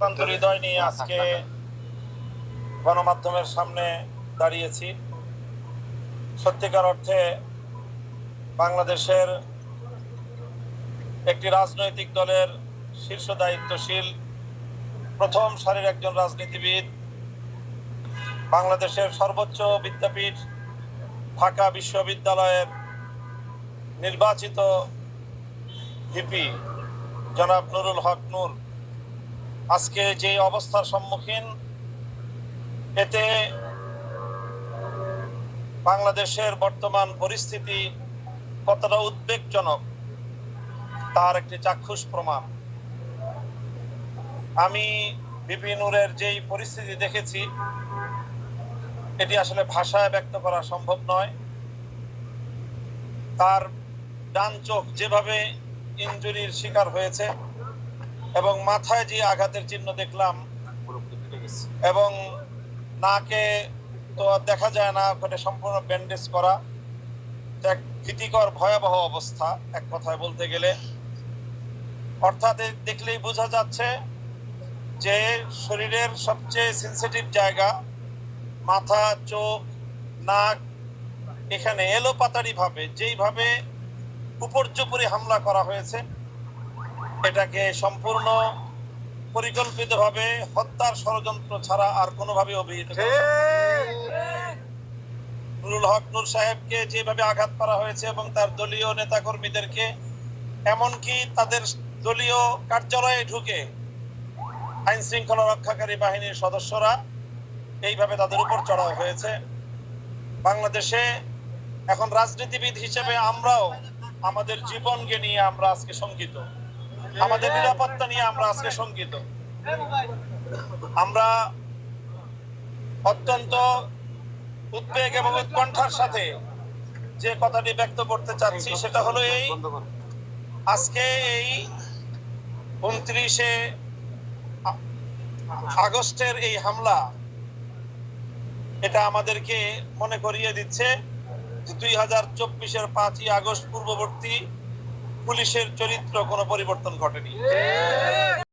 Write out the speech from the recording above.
ক্লান্ত হৃদয় নিয়ে আজকে গণমাধ্যমের সামনে দাঁড়িয়েছি। সত্যিকার অর্থে বাংলাদেশের একটি রাজনৈতিক দলের শীর্ষ দায়িত্বশীল প্রথম সারির একজন রাজনীতিবিদ, বাংলাদেশের সর্বোচ্চ বিদ্যাপীঠ ঢাকা বিশ্ববিদ্যালয়ের নির্বাচিত ভিপি জনাব নুরুল হক নূর আজকে যে অবস্থার সম্মুখীন, এতে বাংলাদেশের বর্তমান পরিস্থিতি কতটা উদ্বেগজনক তার একটি চাক্ষুষ প্রমাণ। আমি ভিপি নূরের যেই পরিস্থিতি দেখেছি, এটি আসলে ভাষায় ব্যক্ত করা সম্ভব নয়। তার ডান চোখ যেভাবে ইনজুরির শিকার হয়েছে এবং মাথায় যে আঘাতের চিহ্ন দেখলাম, এবং নাকে তো দেখা যায় না, ওখানে সম্পূর্ণ ব্যান্ডেজ করা, এক ভীতিকর ভয়াবহ অবস্থা এক কথায় বলতে গেলে। অর্থাৎ দেখলেই বোঝা যাচ্ছে যে শরীরের সবচেয়ে সেন্সিটিভ জায়গা মাথা, চোখ, নাক, এখানে এলোপাতাড়ি ভাবে যেইভাবে উপর্যুপরি হামলা করা হয়েছে, এটাকে সম্পূর্ণ পরিকল্পিতভাবে হত্যার ষড়যন্ত্র ছাড়া আর কোনোভাবে অভিহিত করা যায় না। নুরুল হক নূর সাহেবকে যেভাবে আঘাত করা হয়েছে এবং তার দলীয় নেতাকর্মীদেরকে, এমনকি তাদের দলীয় কার্যালয়ে ঢুকে আইন শৃঙ্খলা রক্ষাকারী বাহিনীর সদস্যরা এইভাবে তাদের উপর চড়াও হয়েছে। বাংলাদেশে এখন রাজনীতিবিদ হিসেবে আমরাও আমাদের জীবনকে নিয়ে আমরা আজকে শঙ্কিত, আমাদের নিরাপত্তা নিয়ে আমরা আজকে শঙ্কিত। আমরা অত্যন্ত উদ্বেগ এবং উৎকণ্ঠার সাথে যে কথাটি ব্যক্ত করতে চাচ্ছি সেটা হলো এই, আজকে এই 29শে আগস্টের এই হামলা, এটা আমাদেরকে মনে করিয়ে দিচ্ছে যে 2024-এর 5ই আগস্ট পূর্ববর্তী পুলিশের চরিত্র কোনো পরিবর্তন ঘটেনি।